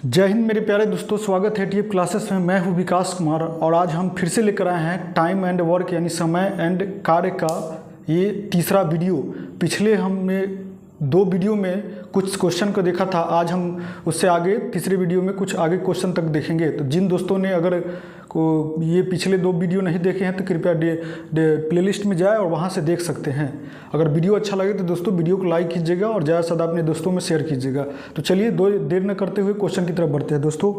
जय हिंद मेरे प्यारे दोस्तों, स्वागत है टीएफ क्लासेस में। मैं हूं विकास कुमार और आज हम फिर से लेकर आए हैं टाइम एंड वर्क यानी समय एंड कार्य का ये तीसरा वीडियो। पिछले हमने 2 वीडियो में कुछ क्वेश्चन को देखा था, आज हम उससे आगे तीसरे वीडियो में कुछ आगे क्वेश्चन तक देखेंगे। तो जिन दोस्तों ने अगर को ये पिछले 2 वीडियो नहीं देखे हैं तो कृपया प्लेलिस्ट में जाए और वहाँ से देख सकते हैं। अगर वीडियो अच्छा लगे तो दोस्तों वीडियो को लाइक कीजिएगा और ज़्यादा से ज़्यादा अपने दोस्तों में शेयर कीजिएगा। तो चलिए देर न करते हुए क्वेश्चन की तरफ बढ़ते हैं दोस्तों।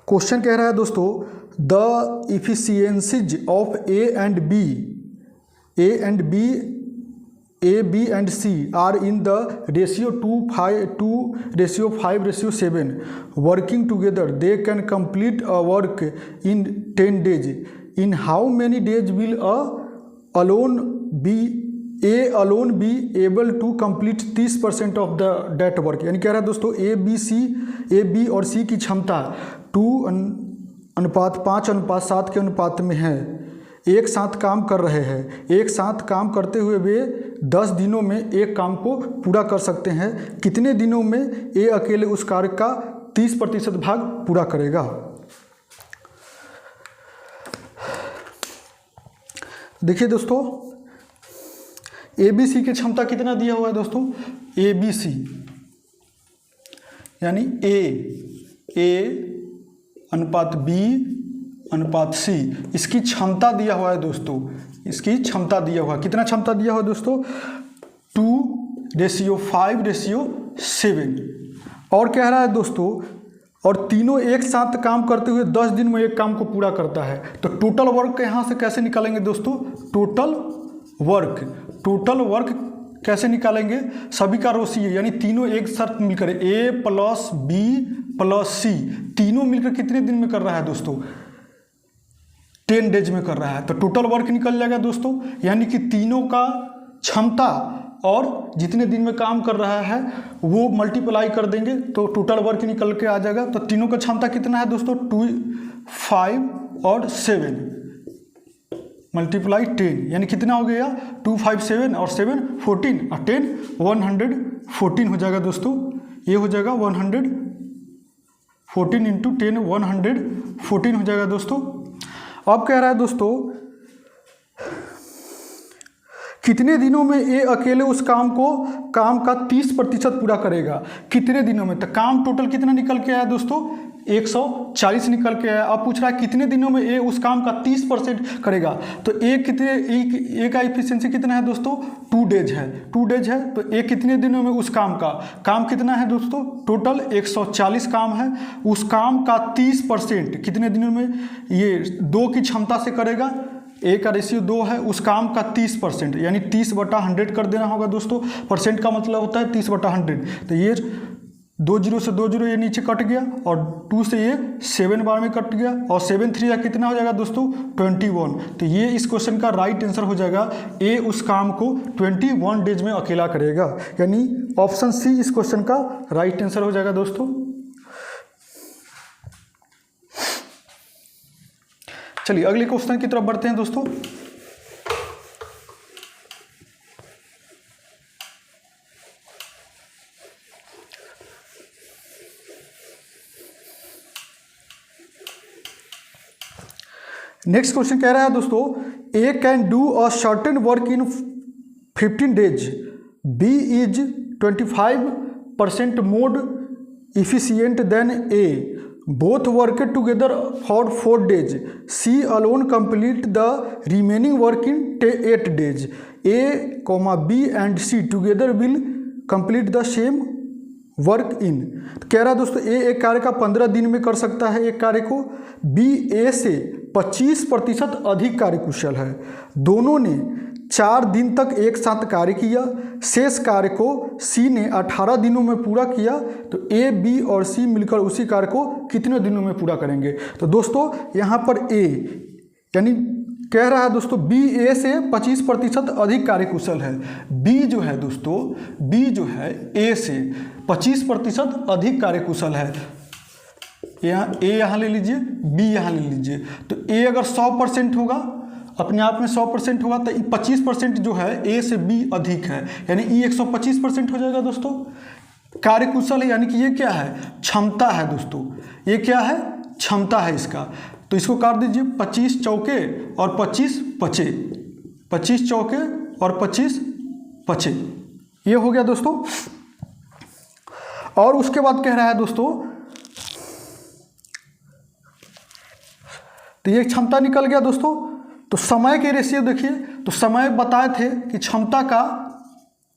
क्वेश्चन कह रहा है दोस्तों, the efficiencies of A, B and C are in the ratio 2:5:7. Working together, they can complete a work in 10 days. In how many days will A alone be able to complete 30% of that work? यानी कह रहा है दोस्तों A, B और C की क्षमता 2:5:7 के अनुपात में है, एक साथ काम कर रहे हैं। एक साथ काम करते हुए वे 10 दिनों में एक काम को पूरा कर सकते हैं। कितने दिनों में ए अकेले उस कार्य का 30% भाग पूरा करेगा? देखिए दोस्तों, ABC की क्षमता कितना दिया हुआ है दोस्तों? ABC यानी A/B/C, इसकी क्षमता दिया हुआ है दोस्तों। इसकी क्षमता दिया हुआ, कितना क्षमता दिया हुआ है दोस्तों? 2:5:7। और कह रहा है दोस्तों, और तीनों एक साथ काम करते हुए 10 दिन में एक काम को पूरा करता है। तो टोटल वर्क यहाँ से कैसे निकालेंगे दोस्तों? टोटल वर्क कैसे निकालेंगे? सभी का रोसी है, यानी तीनों एक साथ मिलकर A+B+C तीनों मिलकर कितने दिन में कर रहा है दोस्तों? 10 डेज में कर रहा है। तो टोटल वर्क निकल जाएगा दोस्तों, यानी कि तीनों का क्षमता और जितने दिन में काम कर रहा है वो मल्टीप्लाई कर देंगे तो टोटल वर्क निकल के आ जाएगा। तो तीनों का क्षमता कितना है दोस्तों? 2, 5 और 7 मल्टीप्लाई 10, यानी कितना हो गया? 2, 5, 7 और 7 14 और 10 114 हो जाएगा दोस्तों। ये हो जाएगा 114 × 10 114 हो जाएगा दोस्तों। अब कह रहा है दोस्तों, कितने दिनों में ये अकेले उस काम का 30% पूरा करेगा? कितने दिनों में? तो काम टोटल कितना निकल के आया दोस्तों? 140 निकल के आया। अब पूछ रहा है कितने दिनों में ये उस काम का 30% करेगा। तो ए का इफिशियंसी कितना है दोस्तों? 2 डेज है। तो ए कितने दिनों में उस काम कितना है दोस्तों? टोटल 140 काम है। उस काम का 30% कितने दिनों में? ये 2 की क्षमता से करेगा। ए का रेशियो 2 है, उस काम का 30% यानी 30/100 कर देना होगा दोस्तों। परसेंट का मतलब होता है 30/100। तो ये 2 0 से 2 0 ये नीचे कट गया और 2 से ये 7 बार में कट गया और 7 3 कितना हो जाएगा दोस्तों? 21। तो ये इस क्वेश्चन का राइट आंसर हो जाएगा। ए उस काम को 21 डेज में अकेला करेगा, यानी ऑप्शन सी इस क्वेश्चन का राइट आंसर हो जाएगा दोस्तों। चलिए अगले क्वेश्चन की तरफ बढ़ते हैं दोस्तों। नेक्स्ट क्वेश्चन कह रहा है दोस्तों, A can do a certain work in 15 days, B is 25% more efficient than A, both work together for 4 days, C alone complete the remaining work in 8 days, A, B and C together will complete the same work in. तो कह रहा है दोस्तों, ए एक कार्य का 15 दिन में कर सकता है एक कार्य को, बी ए से 25% अधिक कार्यकुशल है। दोनों ने 4 दिन तक एक साथ कार्य किया। शेष कार्य को सी ने 18 दिनों में पूरा किया। तो ए, बी और सी मिलकर उसी कार्य को कितने दिनों में पूरा करेंगे? तो दोस्तों यहाँ पर ए यानी कह रहा है दोस्तों, बी ए से 25% अधिक कार्यकुशल है। बी जो है दोस्तों, बी जो है ए से 25% अधिक कार्यकुशल है। यहाँ ए यहाँ ले लीजिए, बी यहाँ ले लीजिए। तो ए अगर 100% होगा अपने आप में 100% होगा, तो 25% जो है ए से बी अधिक है, यानी ई 125% हो जाएगा दोस्तों। कार्यकुशल है यानी कि ये क्या है, क्षमता है दोस्तों, ये क्या है, क्षमता है इसका। तो इसको काट दीजिए, 25 चौके और 25 पचे, 25 चौके और 25 पचे, ये हो गया दोस्तों। और उसके बाद कह रहा है दोस्तों, तो ये क्षमता निकल गया दोस्तों। तो समय के रेशियो देखिए, तो समय बताए थे कि क्षमता का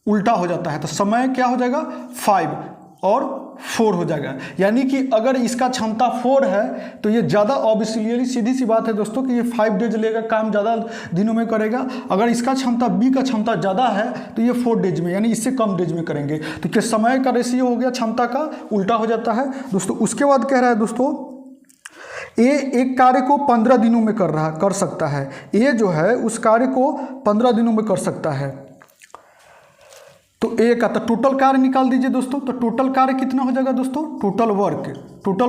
उल्टा हो जाता है, तो समय क्या हो जाएगा, 5 और 4 हो जाएगा। यानी कि अगर इसका क्षमता 4 है तो ये ज़्यादा, ऑब्वियसली सीधी सी बात है दोस्तों कि ये 5 डेज लेगा, काम ज़्यादा दिनों में करेगा। अगर इसका क्षमता बी का क्षमता ज़्यादा है तो ये 4 डेज में, यानी इससे कम डेज में करेंगे। तो क्या समय का रेशियो हो गया, क्षमता का उल्टा हो जाता है दोस्तों। उसके बाद कह रहा है दोस्तों, ए एक कार्य को 15 दिनों में कर सकता है। ए जो है उस कार्य को 15 दिनों में कर सकता है। तो ए का तो टोटल कार्य निकाल दीजिए दोस्तों। तो टोटल कार्य कितना हो जाएगा दोस्तों, टोटल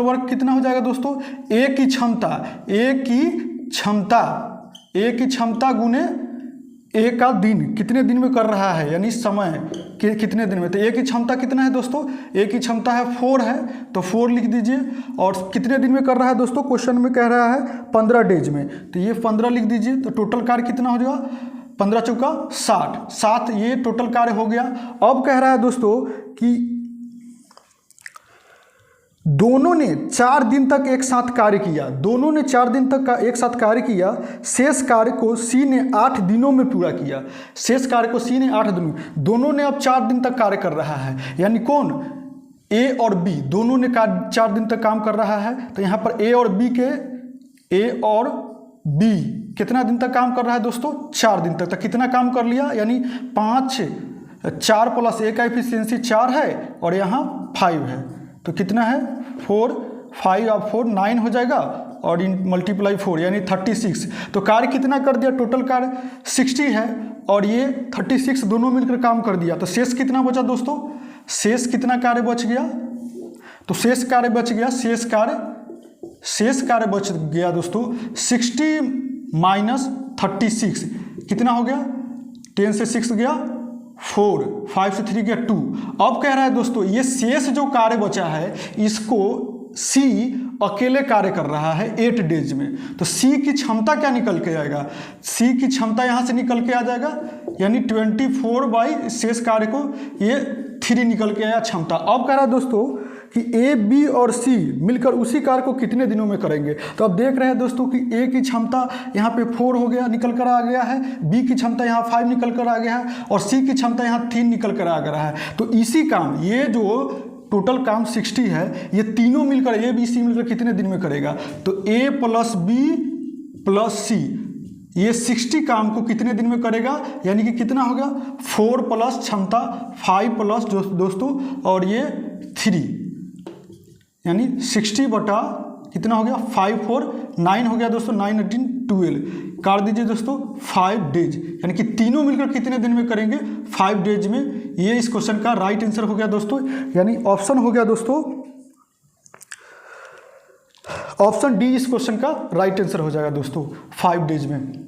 वर्क कितना हो जाएगा दोस्तों, ए की क्षमता गुने ए का दिन, कितने दिन में कर रहा है, यानी समय कि कितने दिन में। तो ए की क्षमता कितना है दोस्तों, ए की क्षमता है 4 है, तो 4 लिख दीजिए। और कितने दिन में कर रहा है दोस्तों, क्वेश्चन में कह रहा है 15 डेज में, तो ये 15 लिख दीजिए। तो टोटल कार्य कितना हो जाएगा, 15 चौका 60, ये टोटल कार्य हो गया। अब कह रहा है दोस्तों कि दोनों ने 4 दिन तक एक साथ कार्य किया, दोनों ने 4 दिन तक का एक साथ कार्य किया। शेष कार्य को सी ने 8 दिनों में पूरा किया, शेष कार्य को सी ने 8 दिनों में। दोनों ने अब 4 दिन तक कार्य कर रहा है, यानी कौन, ए और बी दोनों ने 4 दिन तक काम कर रहा है। तो यहाँ पर ए और बी कितना दिन तक काम कर रहा है दोस्तों, 4 दिन तक। तो कितना काम कर लिया, यानी 4 प्लस ए का एफिशिएंसी 4 है और यहाँ 5 है, तो कितना है 4, 5 और 4 9 हो जाएगा, और इन मल्टीप्लाई 4 यानी 36। तो कार्य कितना कर दिया, टोटल कार्य 60 है और ये 36 दोनों मिलकर काम कर दिया। तो शेष कितना बचा दोस्तों, शेष कितना कार्य बच गया, तो शेष कार्य बच गया, शेष कार्य बच गया दोस्तों 60 माइनस 36 कितना हो गया, 10 से 6 गया 4, 5 से 3 गया 2। अब कह रहा है दोस्तों ये शेष जो कार्य बचा है इसको सी अकेले कार्य कर रहा है 8 डेज में। तो सी की क्षमता क्या निकल के आएगा, सी की क्षमता यहाँ से निकल के आ जाएगा, यानी 24 बाई शेष कार्य को ये 3 निकल के आया क्षमता। अब कह रहा है दोस्तों कि ए बी और सी मिलकर उसी कार्य को कितने दिनों में करेंगे। तो अब देख रहे हैं दोस्तों कि ए की क्षमता यहाँ पे 4 हो गया, निकल कर आ गया है, बी की क्षमता यहाँ 5 निकल कर आ गया है और सी की क्षमता यहाँ 3 निकल कर आ गया है। तो इसी काम, ये जो टोटल काम 60 है, ये तीनों मिलकर ए बी सी मिलकर कितने दिन में करेगा, तो ए प्लस बी प्लस सी ये 60 काम को कितने दिन में करेगा, यानी कि कितना होगा 4 प्लस क्षमता 5 प्लस दोस्तों और ये 3, यानी 60 बटा कितना हो गया 5 4 9 हो गया दोस्तों, 9 18 12 काट दीजिए दोस्तों 5 डेज, यानी कि तीनों मिलकर कितने दिन में करेंगे 5 डेज में। ये इस क्वेश्चन का राइट आंसर हो गया दोस्तों, यानी ऑप्शन हो गया दोस्तों, ऑप्शन डी इस क्वेश्चन का राइट आंसर हो जाएगा दोस्तों 5 डेज में।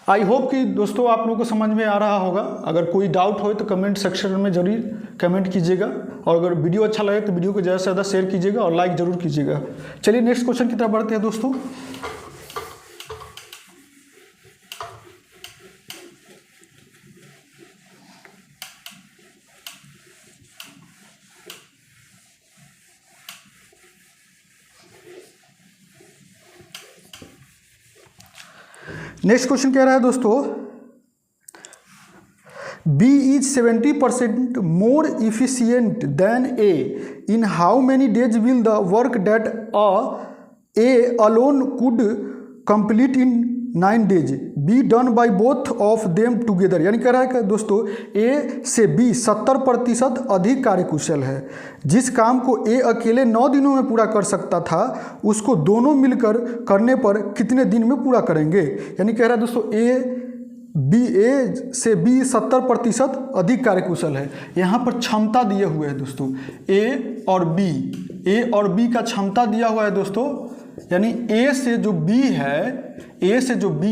आई होप कि दोस्तों आप लोगों को समझ में आ रहा होगा। अगर कोई डाउट हो तो कमेंट सेक्शन में जरूर कमेंट कीजिएगा, और अगर वीडियो अच्छा लगे तो वीडियो को ज़्यादा से ज़्यादा शेयर कीजिएगा और लाइक ज़रूर कीजिएगा। चलिए नेक्स्ट क्वेश्चन की तरफ बढ़ते हैं दोस्तों। नेक्स्ट क्वेश्चन कह रहा है दोस्तों, B is 70% more efficient than A. In how many days will the work that A alone could complete in 9 days be done by both of them together? यानी कह रहा है कि दोस्तों A से B 70% अधिक कार्यकुशल है। जिस काम को A अकेले 9 दिनों में पूरा कर सकता था उसको दोनों मिलकर करने पर कितने दिन में पूरा करेंगे। यानी कह रहा है दोस्तों A ए से बी 70% अधिक कार्यकुशल है। यहाँ पर क्षमता दिए हुए है दोस्तों, ए और बी का क्षमता दिया हुआ है दोस्तों, यानी ए से जो बी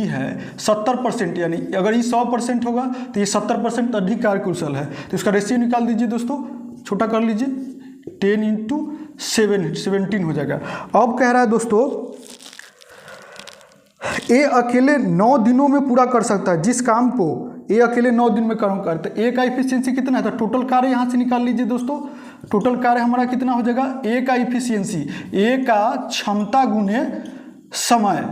है 70%, यानी अगर ये 100% होगा तो ये 70% अधिक कार्यकुशल है। तो इसका रेशियो निकाल दीजिए दोस्तों, छोटा कर लीजिए, 10 × 7 17 हो जाएगा। अब कह रहा है दोस्तों ए अकेले 9 दिनों में पूरा कर सकता है, जिस काम को ए अकेले 9 दिन में करता है। तो ए का इफिशियंसी कितना है, तो टोटल कार्य यहाँ से निकाल लीजिए दोस्तों। टोटल कार्य हमारा कितना हो जाएगा, ए का इफिशियंसी, ए का क्षमता गुने समय,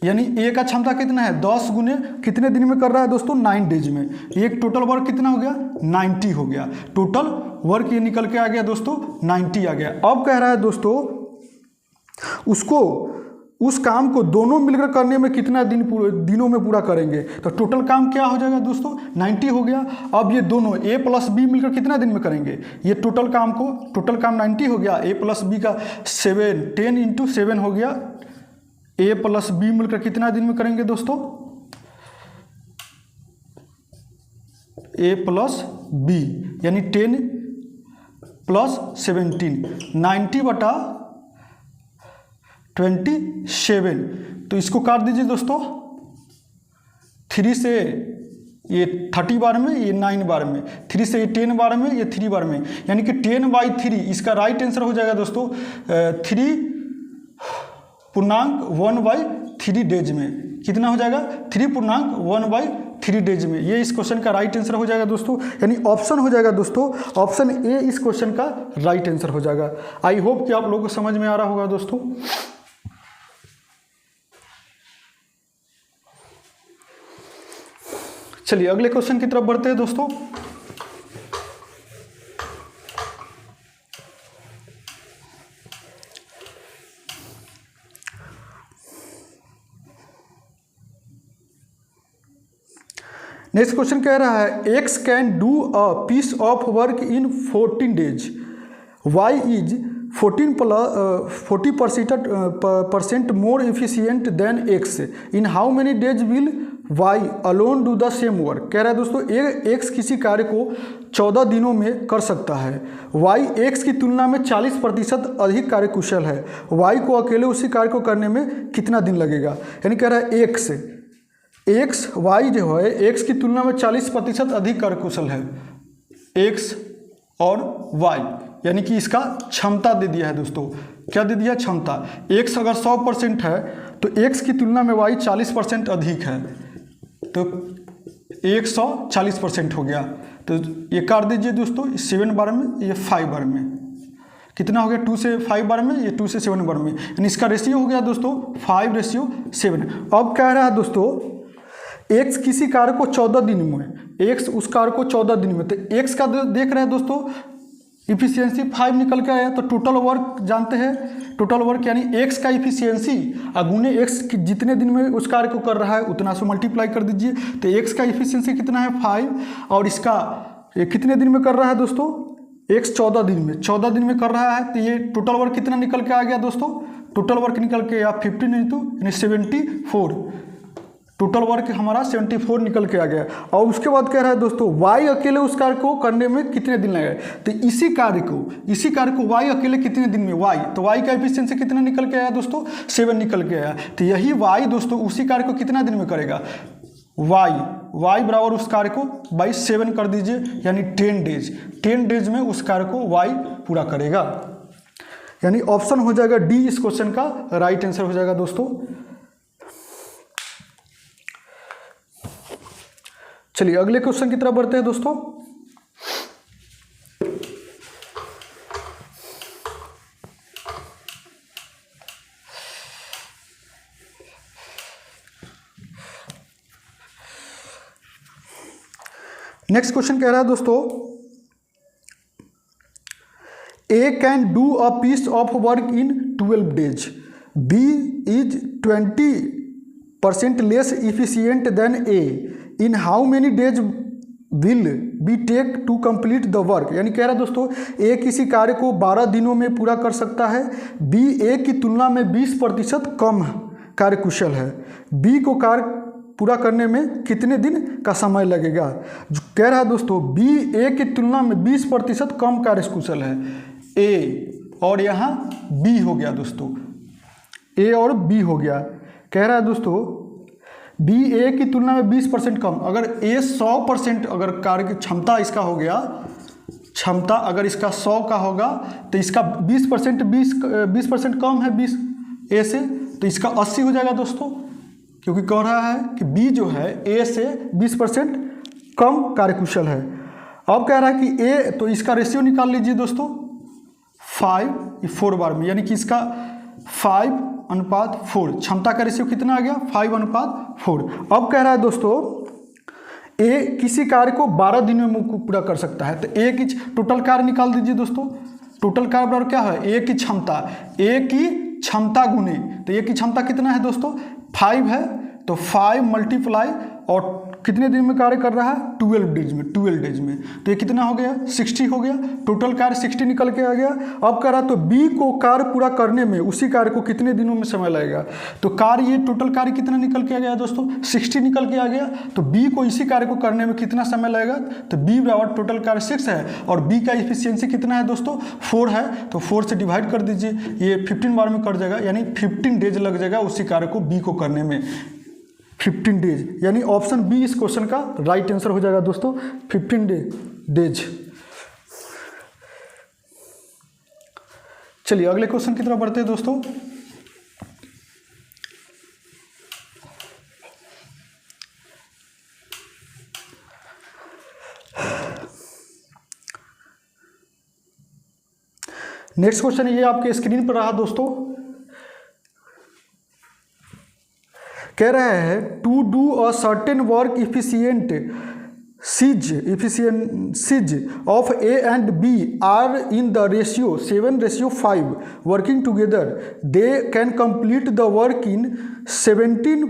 यानी ए का क्षमता कितना है 10 गुने कितने दिन में कर रहा है दोस्तों, 9 डेज में। एक टोटल वर्क कितना हो गया, 90 हो गया। टोटल वर्क ये निकल के आ गया दोस्तों 90 आ गया। अब कह रहा है दोस्तों उसको उस काम को दोनों मिलकर करने में कितना दिनों में पूरा करेंगे। तो टोटल काम क्या हो जाएगा दोस्तों 90 हो गया। अब ये दोनों ए प्लस बी मिलकर कितना दिन में करेंगे, ये टोटल काम 90 हो गया, ए प्लस बी का 10 × 7 हो गया। ए प्लस बी मिलकर कितना दिन में करेंगे दोस्तों, ए प्लस बी यानी 10 + 17 90/27। तो इसको काट दीजिए दोस्तों, 3 से ये 30 बार में, ये 9 बार में, 3 से ये 10 बार में, ये 3 बार में, यानी कि 10/3। इसका राइट आंसर हो जाएगा दोस्तों 3.1/3 डेज में। कितना हो जाएगा 3.1/3 डेज में। ये इस क्वेश्चन का राइट आंसर हो जाएगा दोस्तों, यानी ऑप्शन हो जाएगा दोस्तों, ऑप्शन ए इस क्वेश्चन का राइट आंसर हो जाएगा। आई होप कि आप लोगों को समझ में आ रहा होगा दोस्तों। चलिए अगले क्वेश्चन की तरफ बढ़ते हैं दोस्तों। नेक्स्ट क्वेश्चन कह रहा है X can do a piece of work in 14 days, Y is 40% more efficient than X, in how many days will Y alone do the same work. कह रहा है दोस्तों एक्स किसी कार्य को 14 दिनों में कर सकता है, वाई एक्स की तुलना में 40% अधिक कार्यकुशल है, वाई को अकेले उसी कार्य को करने में कितना दिन लगेगा। यानी कह रहा है एक्स वाई जो है एक्स की तुलना में 40% अधिक कार्यकुशल है, एक्स और वाई, यानी कि इसका क्षमता दे दिया है दोस्तों। क्या दे दिया, क्षमता। एक्स अगर 100% है तो एक्स की तुलना में वाई 40% अधिक है, तो 140% हो गया। तो ये काट दीजिए दोस्तों, 7 बार में, ये 5 बार में। कितना हो गया, 2 से 5 बार में, ये 2 से 7 बार में, यानी इसका रेशियो हो गया दोस्तों 5:7। अब कह रहा है दोस्तों एक्स किसी कार्य को 14 दिन में, एक्स उस कार्य को 14 दिन में, तो एक्स का देख रहे हैं दोस्तों इफिशियंसी 5 निकल के आया। तो टोटल वर्क जानते हैं, टोटल वर्क यानी एक्स का इफिशियंसी अगुने एक्स जितने दिन में उस कार्य को कर रहा है उतना से मल्टीप्लाई कर दीजिए। तो एक्स का इफिशियंसी कितना है 5, और इसका ये कितने दिन में कर रहा है दोस्तों, एक्स 14 दिन में, 14 दिन में कर रहा है। तो ये टोटल वर्क कितना निकल के आ गया दोस्तों, टोटल वर्क निकल के या 15 यानी 74। टोटल वर्क हमारा 74 निकल के आ गया। और उसके बाद कह रहा है दोस्तों वाई अकेले उस कार्य को करने में कितने दिन लगेगा। तो इसी कार्य को वाई अकेले कितने दिन में, वाई, तो वाई का एफिशिएंसी कितना निकल के आया दोस्तों 7 निकल के आया। तो यही वाई दोस्तों उसी कार्य को कितना दिन में करेगा, वाई बराबर उस कार्य को बाई 7 कर दीजिए, यानी 10 डेज में उस कार्य को वाई पूरा करेगा। यानी ऑप्शन हो जाएगा डी इस क्वेश्चन का राइट आंसर हो जाएगा दोस्तों। चलिए अगले क्वेश्चन की तरफ बढ़ते हैं दोस्तों। नेक्स्ट क्वेश्चन कह रहा है दोस्तों A can do a piece of work in 12 days, B is 20% less efficient than A, in how many days will B take to complete the work. यानी कह रहा है दोस्तों ए किसी कार्य को 12 दिनों में पूरा कर सकता है, बी ए की तुलना में 20% कम कार्यकुशल है, बी को कार्य पूरा करने में कितने दिन का समय लगेगा। जो कह रहा है दोस्तों बी ए की तुलना में 20% कम कार्यकुशल है। ए और यहाँ बी हो गया दोस्तों, ए और बी हो गया। कह रहा है दोस्तों बी ए की तुलना में 20% कम। अगर ए 100% अगर कार्य की क्षमता इसका हो गया, क्षमता अगर इसका 100 का होगा तो इसका 20% कम है 20 ए से, तो इसका 80 हो जाएगा दोस्तों, क्योंकि कह रहा है कि बी जो है ए से 20% कम कार्यकुशल है। अब कह रहा है कि ए, तो इसका रेशियो निकाल लीजिए दोस्तों 5/4 बार में, यानी कि इसका 5:4, क्षमता का रेशियो कितना आ गया 5:4। अब कह रहा है दोस्तों ए किसी कार्य को 12 दिनों में पूरा कर सकता है, तो ए की टोटल कार्य निकाल दीजिए दोस्तों। टोटल कार्य बराबर क्या है, ए की क्षमता गुने, तो ए की क्षमता कितना है दोस्तों 5 है, तो 5 मल्टीप्लाई और कितने दिन में कार्य कर रहा है 12 डेज में, तो ये कितना हो गया 60 हो गया। टोटल कार्य 60 निकल के आ गया। अब कह रहा तो बी को कार्य पूरा करने में उसी कार्य को कितने दिनों में समय लगेगा, तो कार्य ये टोटल कार्य कितना निकल के आ गया दोस्तों 60 निकल के आ गया। तो बी को इसी कार्य को करने में कितना समय लगेगा, तो बी बराबर टोटल कार्य 6 है और बी का इफिशियंसी कितना है दोस्तों 4 है, तो 4 से डिवाइड कर दीजिए, ये 15 बार में कट जाएगा, यानी 15 डेज लग जाएगा उसी कार्य को बी को करने में 15 डेज, यानी ऑप्शन बी इस क्वेश्चन का राइट आंसर हो जाएगा दोस्तों 15 डेज। चलिए अगले क्वेश्चन की तरफ बढ़ते हैं दोस्तों। नेक्स्ट क्वेश्चन ये आपके स्क्रीन पर रहा दोस्तों। कह रहा है to do a certain work efficiencies of A and B are in the ratio 7:5 working together. They can complete the work in 17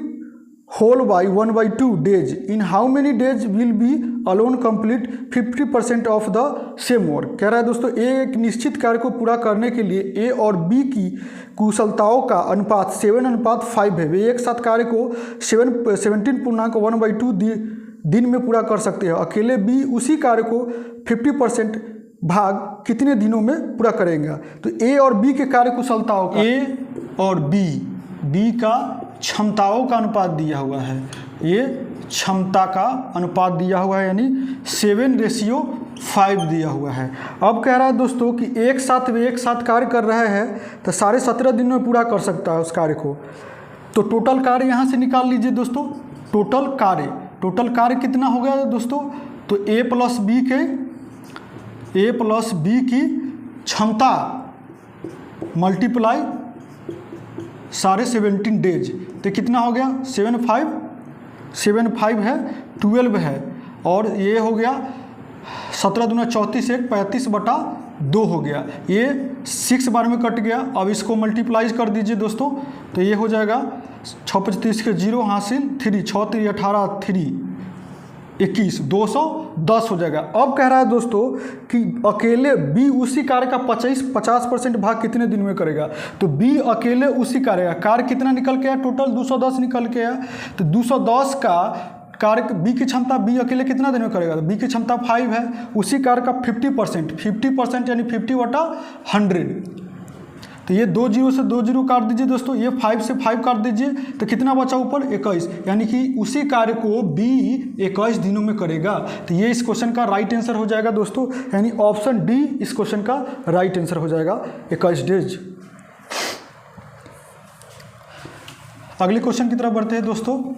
whole by 1/2 days. In how many days will be alone complete 50% of the same work? कह रहा है दोस्तों ए एक निश्चित कार्य को पूरा करने के लिए ए और बी की कुशलताओं का अनुपात 7:5 है। वे एक साथ कार्य को 17.1/2 दिन में पूरा कर सकते हैं। अकेले बी उसी कार्य को 50% भाग कितने दिनों में पूरा करेंगे। तो ए और बी के कार्य कुशलताओं का, ए और बी का क्षमताओं का अनुपात दिया हुआ है, ये क्षमता का अनुपात दिया हुआ है, यानी 7:5 दिया हुआ है। अब कह रहा है दोस्तों कि वे एक साथ कार्य कर रहे हैं तो 17.5 दिन में पूरा कर सकता है उस कार्य को। तो टोटल कार्य यहाँ से निकाल लीजिए दोस्तों। टोटल कार्य कितना हो गया दोस्तों, तो ए प्लस बी की क्षमता मल्टीप्लाई 17 डेज, तो कितना हो गया 7/5 है, 12 है, और ये हो गया 17 दूना 34 1 35/2 हो गया। ये 6 बार में कट गया। अब इसको मल्टीप्लाई कर दीजिए दोस्तों, तो ये हो जाएगा 6 के 0 हासिल 3 6 3 18 3 21 210 हो जाएगा। अब कह रहा है दोस्तों कि अकेले बी उसी कार्य का 50% भाग कितने दिन में करेगा। तो बी अकेले उसी कार्य कितना निकल के आया, टोटल 210 निकल के आया। तो 210 का कार्य बी की क्षमता बी अकेले कितना दिन में करेगा, तो बी की क्षमता 5 है, उसी कार्य का 50% यानी 50/100। तो ये 2 0 से 2 0 काट दीजिए दोस्तों, ये 5 से 5 काट दीजिए, तो कितना बचा ऊपर 21, यानी कि उसी कार्य को बी 21 दिनों में करेगा। तो ये इस क्वेश्चन का राइट आंसर हो जाएगा दोस्तों, यानी ऑप्शन डी इस क्वेश्चन का राइट आंसर हो जाएगा 21 डेज। अगले क्वेश्चन की तरफ बढ़ते हैं दोस्तों।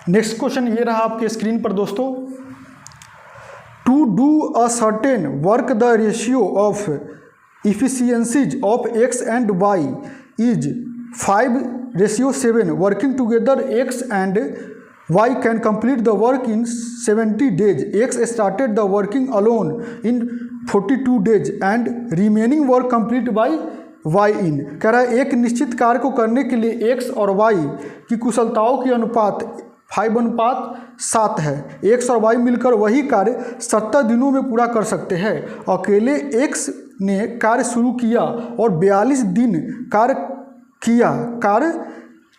नेक्स्ट क्वेश्चन ये रहा आपके स्क्रीन पर दोस्तों। To do a certain work the ratio of efficiencies of x and y is 5:7 working together. X and y can complete the work in 70 days. X started the working alone in 42 days and remaining work complete by y in। कह रहा है एक निश्चित कार्य को करने के लिए x और y की कुशलताओं के अनुपात 5:7 है। एक्स और वाई मिलकर वही कार्य 70 दिनों में पूरा कर सकते हैं। अकेले एक्स ने कार्य शुरू किया और 42 दिन कार्य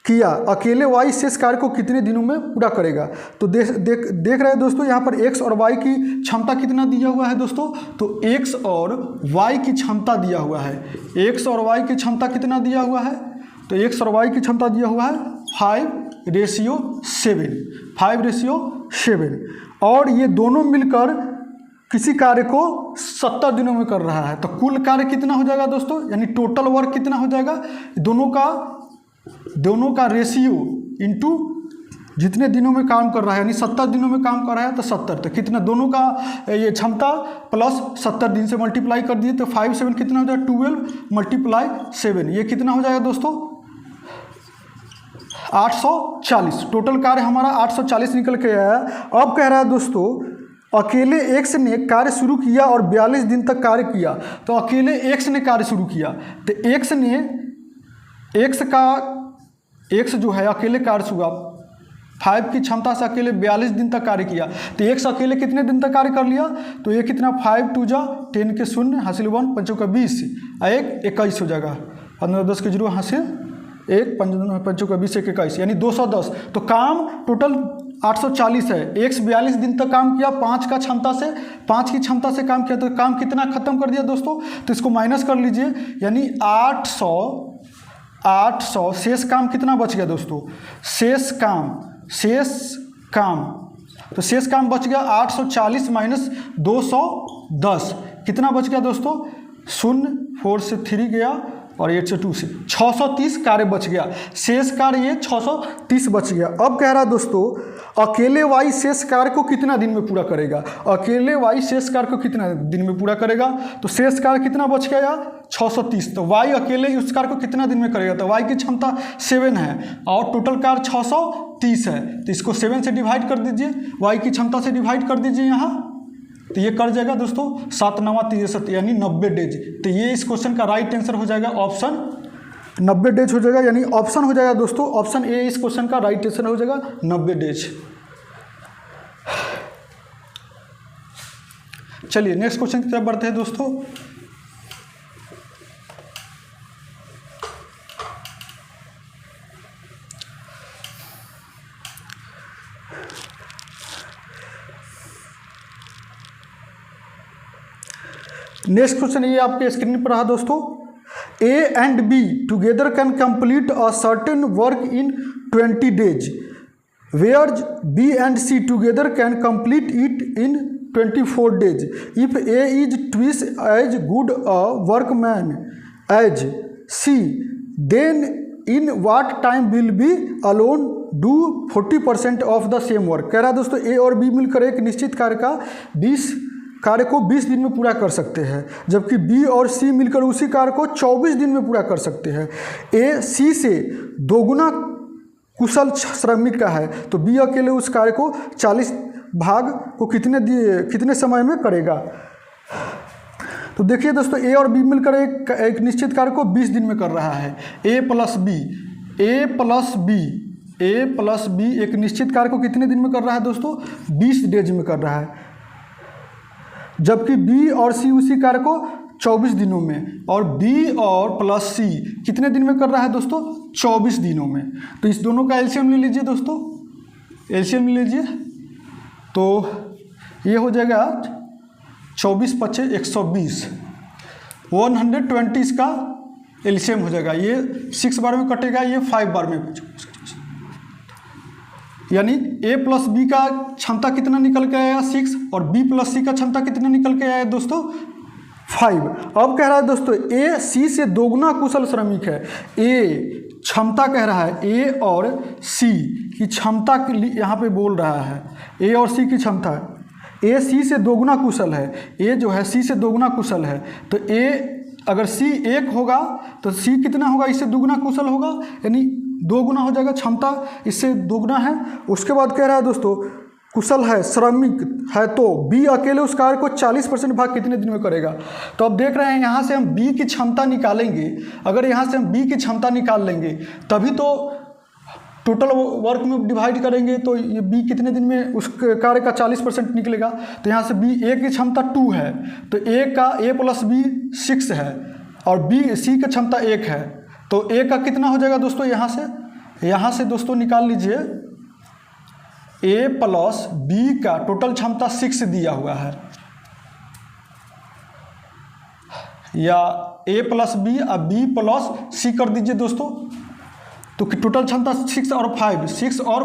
किया अकेले वाई शेष कार्य को कितने दिनों में पूरा करेगा। तो देख रहे हैं दोस्तों, यहाँ पर एक्स और वाई की क्षमता कितना दिया हुआ है दोस्तों। तो एक्स और वाई की क्षमता दिया हुआ है। एक्स और वाई की क्षमता कितना दिया हुआ है। तो एक्स और वाई की क्षमता दिया हुआ है 5:7, 5:7। और ये दोनों मिलकर किसी कार्य को 70 दिनों में कर रहा है। तो कुल कार्य कितना हो जाएगा दोस्तों, यानी टोटल वर्क कितना हो जाएगा। दोनों का रेशियो इंटू जितने दिनों में काम कर रहा है, यानी 70 दिनों में काम कर रहा है तो 70। तो कितना दोनों का ये क्षमता प्लस 70 दिन से मल्टीप्लाई कर दिए तो 5/7 कितना हो जाएगा 12 × 7, ये कितना हो जाएगा दोस्तों 840। टोटल कार्य हमारा 840 निकल के आया। अब कह रहा है दोस्तों अकेले एक्स ने कार्य शुरू किया और 42 दिन तक कार्य किया। तो अकेले एक्स ने कार्य शुरू किया तो एक्स जो है अकेले कार्य शुरू 5 की क्षमता से अकेले 42 दिन तक कार्य किया। तो एक्स अकेले कितने दिन तक कार्य कर लिया। तो ये कितना 5 2 जा 10 के 0 हासिल 1 5 का 20 1 21 हो जाएगा। 15 10 के 0 हासिल 1 5 का 20 1 21 यानी 210। तो काम टोटल 840 है। एक्स 42 दिन तक काम किया 5 की क्षमता से काम किया। तो काम कितना खत्म कर दिया दोस्तों। तो इसको माइनस कर लीजिए यानी 800 शेष काम कितना बच गया दोस्तों। शेष काम तो शेष काम बच गया 840 माइनस 210 कितना बच गया दोस्तों 0 4 से 3 गया और 8 से 2 से 630 कार्य बच गया। शेष कार्य ये 630 बच गया। अब कह रहा है दोस्तों अकेले वाई शेष कार्य को कितना दिन में पूरा करेगा। अकेले वाई शेष कार्य को कितना दिन में पूरा करेगा। तो शेष कार्य कितना बच गया 630। तो वाई अकेले उस कार्य को कितना दिन में करेगा। तो वाई की क्षमता 7 है और टोटल कार्य 630 है। तो इसको 7 से डिवाइड कर दीजिए, वाई की क्षमता से डिवाइड कर दीजिए यहाँ। तो ये कर जाएगा दोस्तों 7 9 63 यानी 90 डेज। तो ये इस क्वेश्चन का राइट आंसर हो जाएगा ऑप्शन 90 डेज हो जाएगा। यानी ऑप्शन हो जाएगा दोस्तों ऑप्शन ए इस क्वेश्चन का राइट आंसर हो जाएगा 90 डेज। चलिए नेक्स्ट क्वेश्चन की तरफ बढ़ते हैं दोस्तों। नेक्स्ट क्वेश्चन ये आपके स्क्रीन पर रहा दोस्तों। A and B together can complete a certain work in 20 days, whereas B and C together can complete it in 24 days. If A is twice as good a workman as C, then in what time will B alone do 40% of the same work? कह रहा है दोस्तों A और B मिलकर एक निश्चित कार्य को 20 दिन में पूरा कर सकते हैं, जबकि बी और सी मिलकर उसी कार्य को 24 दिन में पूरा कर सकते हैं। ए सी से दोगुना कुशल श्रमिक का है तो बी अकेले उस कार्य को 40 भाग को कितने समय में करेगा। तो देखिए दोस्तों ए और बी मिलकर एक निश्चित कार्य को 20 दिन में कर रहा है। ए प्लस बी एक निश्चित कार्य को कितने दिन में कर रहा है दोस्तों 20 डेज में कर रहा है, जबकि बी और सी उसी कार्य को 24 दिनों में, और बी और प्लस सी कितने दिन में कर रहा है दोस्तों 24 दिनों में। तो इस दोनों का एलसीएम ले लीजिए दोस्तों, एलसीएम ले लीजिए तो ये हो जाएगा 24 × 5 = 120, 120 इसका एलसीएम हो जाएगा। ये 6 बार में कटेगा, ये 5 बार में, यानी ए प्लस बी का क्षमता कितना निकल के आया 6 और बी प्लस सी का क्षमता कितना निकल के आया दोस्तों 5। अब कह रहा है दोस्तों ए सी से दोगुना कुशल श्रमिक है। ए क्षमता कह रहा है ए और सी की क्षमता के लिए यहाँ पे बोल रहा है। ए और सी की क्षमता, ए सी से दोगुना कुशल है, ए जो है सी से दोगुना कुशल है। तो ए अगर सी 1 होगा तो सी कितना होगा इससे दोगुना कुशल होगा, यानी 2 गुना हो जाएगा, क्षमता इससे दोगुना है। उसके बाद कह रहा है दोस्तों कुशल है, श्रमिक है, तो बी अकेले उस कार्य को 40% भाग कितने दिन में करेगा। तो अब देख रहे हैं यहाँ से हम बी की क्षमता निकालेंगे। अगर यहाँ से हम बी की क्षमता निकाल लेंगे तभी तो टोटल वर्क में डिवाइड करेंगे तो ये बी कितने दिन में उस कार्य का 40% निकलेगा। तो यहाँ से बी ए की क्षमता 2 है, तो ए का ए प्लस बी 6 है और बी सी की क्षमता 1 है, तो ए का कितना हो जाएगा दोस्तों, यहाँ से दोस्तों निकाल लीजिए ए प्लस बी का टोटल क्षमता 6 दिया हुआ है, या ए प्लस बी और बी प्लस सी कर दीजिए दोस्तों, तो टोटल क्षमता 6 और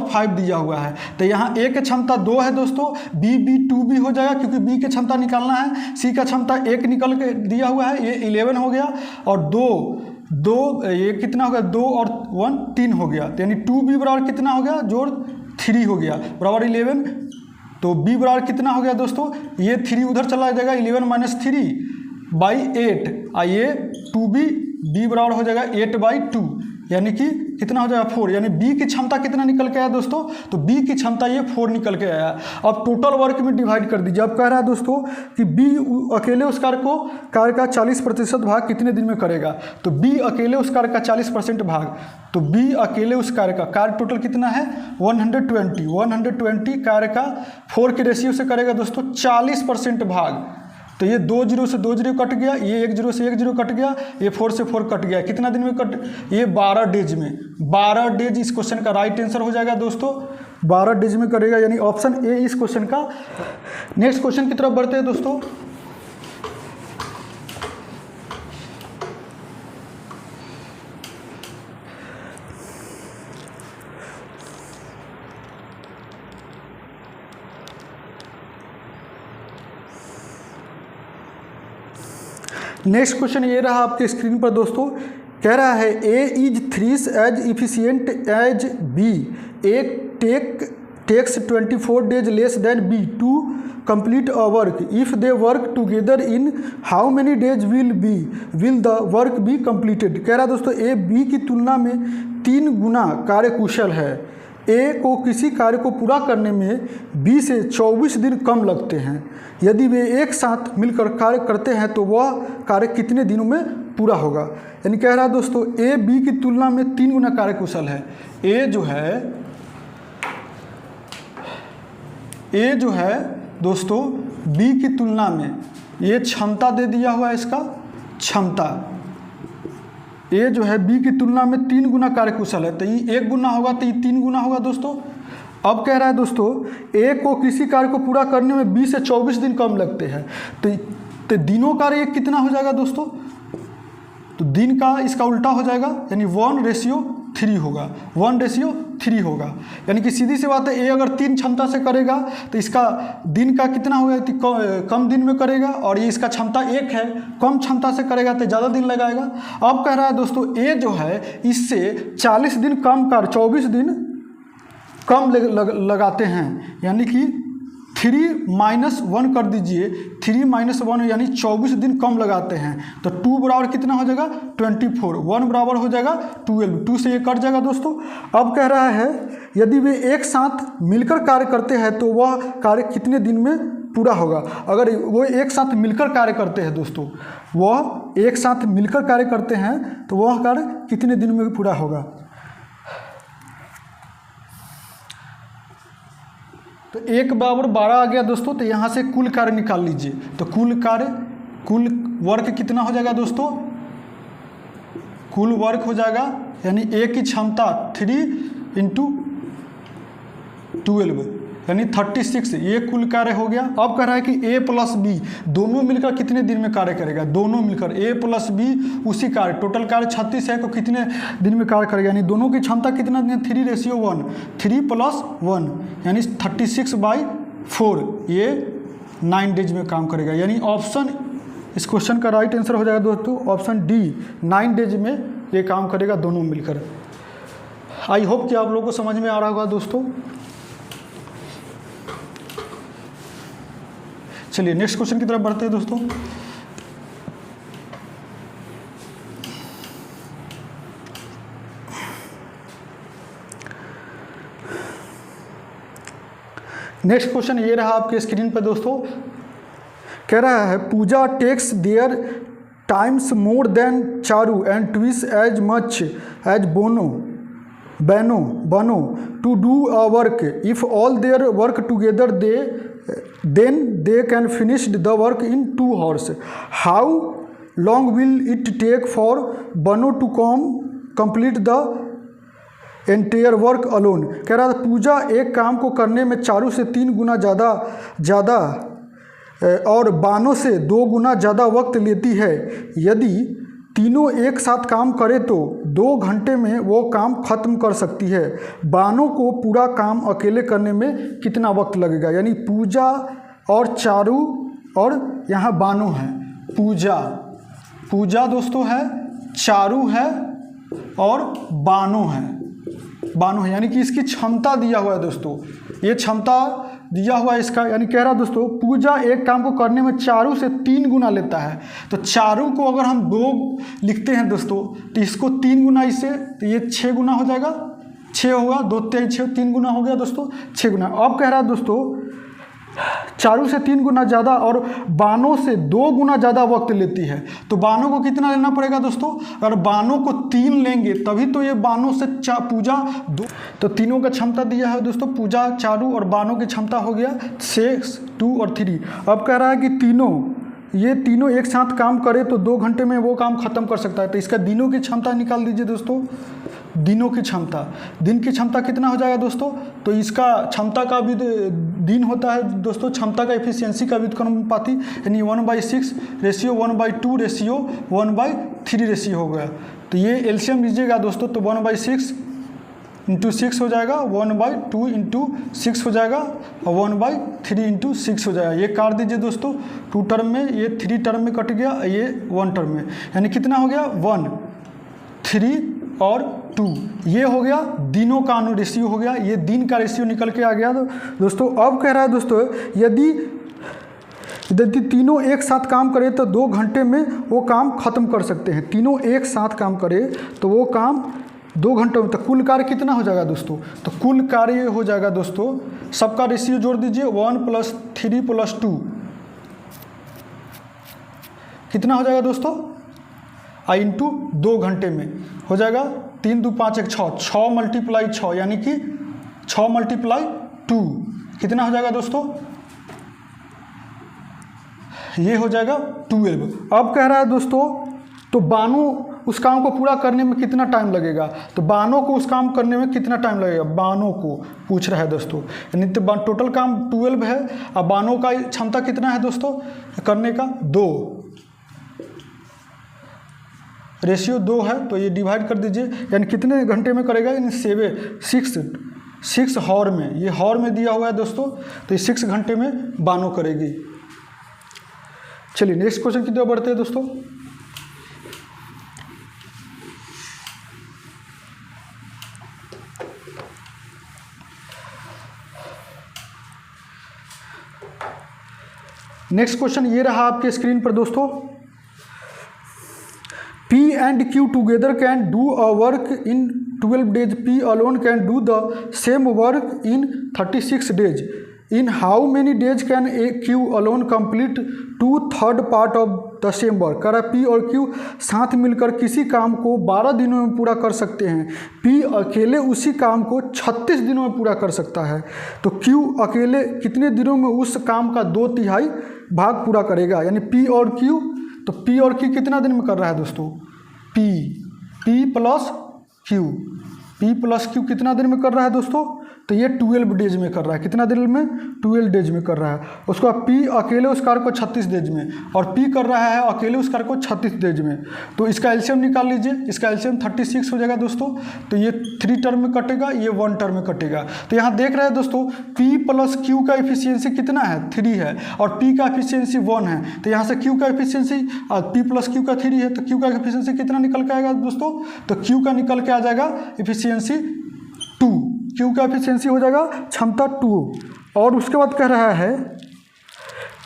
5 दिया हुआ है। तो यहाँ ए की क्षमता 2 है दोस्तों, बी 2 भी हो जाएगा क्योंकि बी की क्षमता निकालना है, सी का क्षमता 1 निकल के दिया हुआ है, ये 11 हो गया, और 2 ये कितना हो गया, 2 और 1 3 हो गया, यानी 2b बराबर कितना हो गया, जोड़ 3 हो गया बराबर 11। तो b बराबर कितना हो गया दोस्तों, ये 3 उधर चला जाएगा, 11 माइनस 3/8, ये 2b b बराबर हो जाएगा 8/2, यानी कि कितना हो जाएगा 4, यानी बी की क्षमता कितना निकल के आया दोस्तों, तो बी की क्षमता ये 4 निकल के आया। अब टोटल वर्क में डिवाइड कर दीजिए। अब कह रहा है दोस्तों कि बी अकेले उस कार्य का 40% भाग कितने दिन में करेगा, तो बी अकेले उस कार्य का 40% भाग, तो बी अकेले उस कार्य टोटल कितना है 120 कार्य का 4 के रेशियो से करेगा दोस्तों 40% भाग, तो ये 2 0 से 2 0 कट गया, ये 1 0 से 1 0 कट गया, ये 4 से 4 कट गया, कितना दिन में कट, ये 12 डेज में, 12 डेज इस क्वेश्चन का राइट आंसर हो जाएगा दोस्तों, 12 डेज में करेगा, यानी ऑप्शन ए इस क्वेश्चन का। नेक्स्ट क्वेश्चन की तरफ बढ़ते हैं दोस्तों। नेक्स्ट क्वेश्चन ये रहा आपके स्क्रीन पर दोस्तों, कह रहा है A is 3 as efficient as B, A takes 24 days less than B to complete a work, if they work together in how many days will the work be completed. कह रहा है दोस्तों ए बी की तुलना में 3 गुना कार्यकुशल है, ए को किसी कार्य को पूरा करने में बी से 24 दिन कम लगते हैं, यदि वे एक साथ मिलकर कार्य करते हैं तो वह कार्य कितने दिनों में पूरा होगा। यानी कह रहा है दोस्तों ए बी की तुलना में 3 गुना कार्यकुशल है, ए जो है दोस्तों बी की तुलना में, ये क्षमता दे दिया हुआ है, इसका क्षमता ए जो है बी की तुलना में 3 गुना कार्यकुशल है, तो ये 1 गुना होगा तो ये 3 गुना होगा दोस्तों। अब कह रहा है दोस्तों ए को किसी कार्य को पूरा करने में 20 से 24 दिन कम लगते हैं, तो दिनों कार्य ये कितना हो जाएगा दोस्तों, तो दिन का इसका उल्टा हो जाएगा, यानी 1:3 होगा, 1:3 होगा, यानी कि सीधी सी बात है ए अगर 3 क्षमता से करेगा तो इसका दिन का कितना होगा, कम दिन में करेगा, और ये इसका क्षमता 1 है, कम क्षमता से करेगा तो ज़्यादा दिन लगाएगा। अब कह रहा है दोस्तों ए जो है इससे 40 दिन कम 24 दिन कम लगाते हैं, यानी कि 3 - 1 कर दीजिए, 3 - 1 यानी 24 दिन कम लगाते हैं, तो 2 बराबर कितना हो जाएगा 24, 1 बराबर हो जाएगा 12, 2 से ये कट जाएगा दोस्तों। अब कह रहा है यदि वे एक साथ मिलकर कार्य करते हैं तो वह कार्य कितने दिन में पूरा होगा। अगर वो एक साथ मिलकर कार्य करते हैं दोस्तों, वह एक साथ मिलकर कार्य करते हैं तो वह कार्य कितने दिन में पूरा होगा। तो 1 बराबर 12 आ गया दोस्तों, तो यहाँ से कुल कार्य निकाल लीजिए, तो कुल वर्क कितना हो जाएगा दोस्तों, कुल वर्क हो जाएगा, यानी ए की क्षमता 3 × 12 यानी 36, ये कुल कार्य हो गया। अब कह रहा है कि ए प्लस बी दोनों मिलकर कितने दिन में कार्य करेगा, दोनों मिलकर ए प्लस बी उसी कार्य, टोटल कार्य 36 है तो कितने दिन में कार्य करेगा, यानी दोनों की क्षमता कितना, 3:1, 3 + 1 यानी 36/4, ये 9 डेज में काम करेगा, यानी ऑप्शन इस क्वेश्चन का राइट आंसर हो जाएगा दोस्तों ऑप्शन डी, 9 डेज में ये काम करेगा दोनों मिलकर। आई होप कि आप लोगों को समझ में आ रहा होगा दोस्तों। चलिए नेक्स्ट क्वेश्चन की तरफ बढ़ते हैं दोस्तों। नेक्स्ट क्वेश्चन ये रहा आपके स्क्रीन पर दोस्तों, कह रहा है Pooja takes three times more than Charu and twice as much as Bono Banno to do a work, if all three work together then they can finish the work in 2 hours. How long will it take for Banno to complete the entire work alone. कह रहा था पूजा एक काम को करने में चारू से 3 गुना ज़्यादा और बानो से 2 गुना ज़्यादा वक्त लेती है. यदि तीनों एक साथ काम करे तो 2 घंटे में वो काम ख़त्म कर सकती है. बानो को पूरा काम अकेले करने में कितना वक्त लगेगा. यानी पूजा और चारू और यहाँ बानो है. पूजा दोस्तों है, चारू है और बानो है. यानी कि इसकी क्षमता दिया हुआ है दोस्तों, ये क्षमता दिया हुआ है इसका. यानी कह रहा दोस्तों पूजा एक काम को करने में चारू से 3 गुना लेता है. तो चारू को अगर हम 2 लिखते हैं दोस्तों तो इसको 3 गुना इससे, तो ये 6 गुना हो जाएगा. 6 होगा, 2 3 6, 3 गुना हो गया दोस्तों, 6 गुना. अब कह रहा है दोस्तों चारू से 3 गुना ज़्यादा और बानो से 2 गुना ज़्यादा वक्त लेती है. तो बानो को कितना लेना पड़ेगा दोस्तों. अगर बानो को 3 लेंगे तभी तो ये बानो से पूजा 2. तो तीनों का क्षमता दिया है दोस्तों, पूजा, चारू और बानो की क्षमता हो गया 6, 2 और 3. अब कह रहा है कि ये तीनों एक साथ काम करे तो 2 घंटे में वो काम खत्म कर सकता है. तो इसका दिनों की क्षमता निकाल दीजिए दोस्तों. दिनों की क्षमता, दिन की क्षमता कितना हो जाएगा दोस्तों. तो इसका क्षमता का भी दिन होता है दोस्तों, क्षमता का एफिशिएंसी का व्युत्क्रमानुपाती, यानी 1/6 रेशियो 1/2 रेशियो 1/3 रेशियो हो गया. तो ये एलसीएम लीजिएगा दोस्तों तो 1/6 × 6 हो जाएगा, 1/2 × 6 हो जाएगा और 1/3 × 6 हो जाएगा. ये काट दीजिए दोस्तों 2 टर्म में, ये 3 टर्म में कट गया, ये 1 टर्म में. यानी कितना हो गया 1, 3 और 2. ये हो गया दिनों का रेशियो हो गया, ये दिन का रेशियो निकल के आ गया. तो दोस्तों अब कह रहा है दोस्तों यदि तीनों एक साथ काम करे तो 2 घंटे में वो काम खत्म कर सकते हैं. तीनों एक साथ काम करे तो वो काम 2 घंटों में. तो कुल कार्य कितना हो जाएगा दोस्तों. तो कुल कार्य हो जाएगा दोस्तों, सबका रेशियो जोड़ दीजिए 1 + 3 + 2 कितना हो जाएगा दोस्तों. × 2 घंटे में हो जाएगा 3 × 2 = 5 = 6, 6 × 6 यानी कि 6 × 2 कितना हो जाएगा दोस्तों. ये हो जाएगा 12. अब कह रहा है दोस्तों तो बानो उस काम को पूरा करने में कितना टाइम लगेगा. तो बानो को उस काम करने में कितना टाइम लगेगा, बानो को पूछ रहा है दोस्तों. यानी तो टोटल काम 12 है और बानो का क्षमता कितना है दोस्तों करने का 2, रेशियो 2 है. तो ये डिवाइड कर दीजिए, यानी कितने घंटे में करेगा, यानी 6 हॉर में, ये हॉर में दिया हुआ है दोस्तों. तो ये 6 घंटे में बानो करेगी. चलिए नेक्स्ट क्वेश्चन की तरफ बढ़ते हैं दोस्तों. नेक्स्ट क्वेश्चन ये रहा आपके स्क्रीन पर दोस्तों. P and Q together can do a work in 12 days. P alone can do the same work in 36 days. In how many days can a Q alone complete 2/3 part of the same work. कह रहा है P और Q साथ मिलकर किसी काम को 12 दिनों में पूरा कर सकते हैं. P अकेले उसी काम को 36 दिनों में पूरा कर सकता है. तो Q अकेले कितने दिनों में उस काम का 2/3 भाग पूरा करेगा. यानी P और Q, तो P और Q कितना दिन में कर रहा है दोस्तों. P + Q कितना दिन में कर रहा है दोस्तों. तो ये 12 डेज में कर रहा है. कितना दिन में, 12 डेज में कर रहा है. उसका P अकेले उस कार्य को 36 डेज में, और P कर रहा है अकेले उस कार्य को 36 डेज में. तो इसका एलसीएम निकाल लीजिए. इसका एलसीएम 36 हो जाएगा दोस्तों. तो ये 3 टर्म में कटेगा, ये 1 टर्म में कटेगा. तो यहाँ देख रहे हैं दोस्तों P + Q का एफिशिएंसी कितना है, 3 है, और P का एफिशिएंसी 1 है. तो यहाँ से Q का एफिशिएंसी P + Q का 3 है, तो Q का एफिशिएंसी कितना निकल के आएगा दोस्तों. तो Q का निकल के आ जाएगा एफिशिएंसी 2. Q का एफिशिएंसी हो जाएगा क्षमता 2. और उसके बाद कह रहा है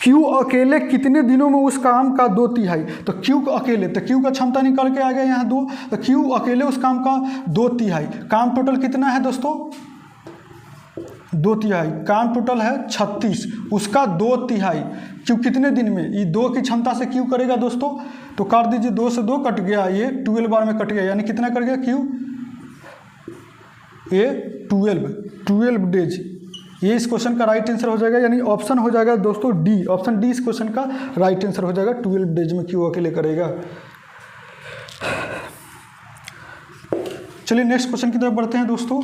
Q अकेले कितने दिनों में उस काम का 2/3. तो Q अकेले, तो Q का क्षमता निकल के आ गया यहाँ 2. तो Q अकेले उस काम का 2/3. काम टोटल कितना है दोस्तों, 2/3. काम टोटल है 36, उसका 2/3. Q कितने दिन में, ये 2 की क्षमता से Q करेगा दोस्तों. तो काट दीजिए, 2 से 2 कट गया, ये 12 बार में कट गया. यानी कितना कर गया Q, ये 12 डेज। ये इस क्वेश्चन का राइट आंसर हो जाएगा, यानी ऑप्शन हो जाएगा दोस्तों डी। ऑप्शन डी इस क्वेश्चन का राइट आंसर हो जाएगा। 12 डेज में क्यों अकेले करेगा। चलिए नेक्स्ट क्वेश्चन की तरफ बढ़ते हैं दोस्तों।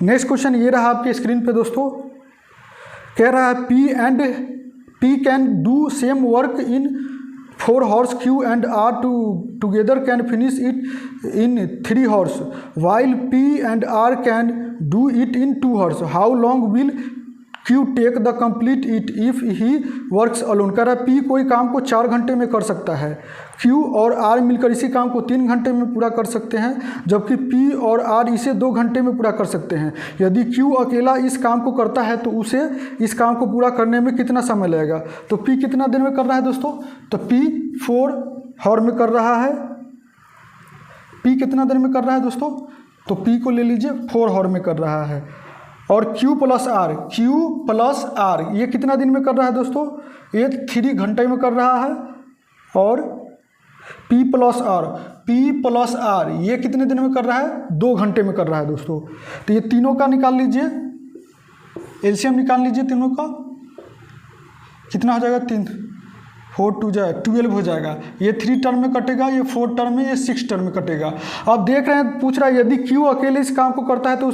नेक्स्ट क्वेश्चन ये रहा आपके स्क्रीन पे दोस्तों। कह रहा है P can do same work in 4 hours, Q and R together can finish it in 3 hours, while P and R can do it in 2 hours. How long will Q take the complete it if he works alone? कह रहा है P कोई काम को 4 घंटे में कर सकता है, Q और R मिलकर इसी काम को 3 घंटे में पूरा कर सकते हैं, जबकि P और R इसे 2 घंटे में पूरा कर सकते हैं। यदि Q अकेला इस काम को करता है तो उसे इस काम को पूरा करने में कितना समय लगेगा। तो P कितना देर में कर रहा है दोस्तों, तो P 4 hour में कर रहा है। P कितना देर में कर रहा है दोस्तों, तो P को ले लीजिए 4 hour में कर रहा है। और Q प्लस R ये कितना दिन में कर रहा है दोस्तों, ये 3 घंटे में कर रहा है। और P प्लस R ये कितने दिन में कर रहा है, 2 घंटे में कर रहा है दोस्तों। तो ये तीनों का निकाल लीजिए, एलसीएम निकाल लीजिए तीनों का, कितना हो जाएगा 3 4 2 12 हो जाएगा। ये 3 टर्म में कटेगा, ये 4 टर्म में, ये 6 टर्म में कटेगा। अब देख रहे हैं, पूछ रहा है यदि Q अकेले इस काम को करता है तो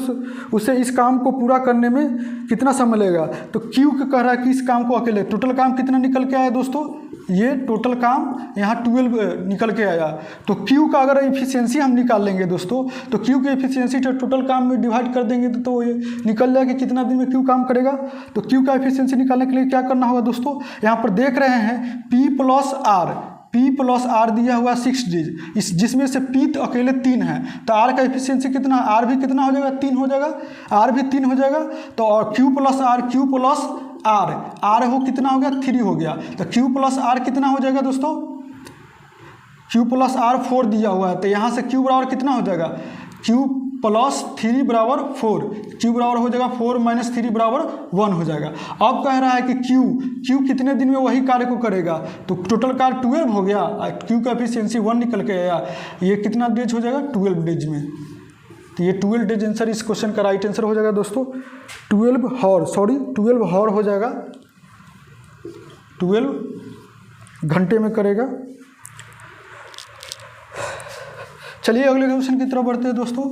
उसे इस काम को पूरा करने में कितना समय लगेगा। तो Q कह रहा है कि इस काम को अकेले, टोटल काम कितना निकल के आया दोस्तों, ये टोटल काम यहाँ 12 निकल के आया। तो Q का अगर एफिशिएंसी हम निकाल लेंगे दोस्तों, तो Q की एफिशिएंसी टोटल काम में डिवाइड कर देंगे तो ये निकल जाएगा कि कितना दिन में Q काम करेगा। तो Q का एफिशिएंसी निकालने के लिए क्या करना होगा दोस्तों, यहाँ पर देख रहे हैं P प्लस R दिया हुआ 6 डेज, जिसमें से P तो अकेले 3 है, तो R का एफिशिएंसी कितना, R भी कितना हो जाएगा, 3 हो जाएगा, R भी 3 हो जाएगा। तो और Q प्लस R हो कितना हो गया, 3 हो गया। तो Q प्लस R कितना हो जाएगा दोस्तों, Q प्लस R 4 दिया हुआ है, तो यहाँ से Q बराबर कितना हो जाएगा, Q प्लस 3 बराबर 4, Q बराबर हो जाएगा 4 माइनस 3 बराबर 1 हो जाएगा। अब कह रहा है कि Q कितने दिन में वही कार्य को करेगा, तो टोटल कार्य 12 हो गया, Q का एफिशिएंसी 1 निकल के आया, ये कितना डेज हो जाएगा, 12 डेज में। तो ये 12 डेज आंसर इस क्वेश्चन का राइट आंसर हो जाएगा दोस्तों। 12 हॉर हो जाएगा, 12 घंटे में करेगा। चलिए अगले क्वेश्चन की तरफ बढ़ते हैं दोस्तों।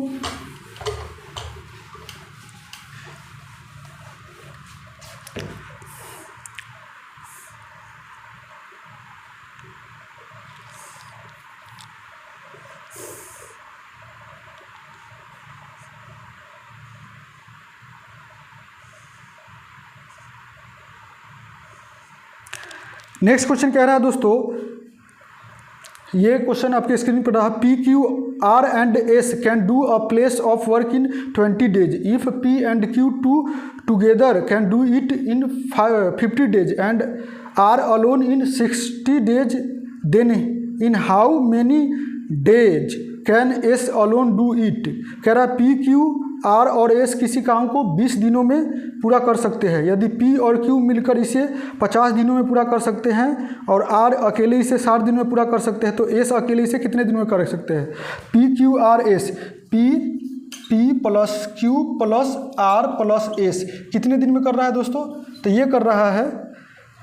नेक्स्ट क्वेश्चन कह रहा है दोस्तों, ये क्वेश्चन आपके स्क्रीन पर रहा, P Q R and S can do a place of work in 20 days if P and Q together can do it in 50 days and R alone in 60 days, then in how many days can S alone do it. कह रहा है P Q R और S किसी काम को 20 दिनों में पूरा कर सकते हैं। यदि P और Q मिलकर इसे 50 दिनों में पूरा कर सकते हैं और R अकेले इसे 60 दिनों में पूरा कर सकते हैं, तो S अकेले इसे कितने दिनों में कर सकते हैं। P Q R S, P plus Q plus R plus S कितने दिन में कर रहा है दोस्तों, तो ये कर रहा है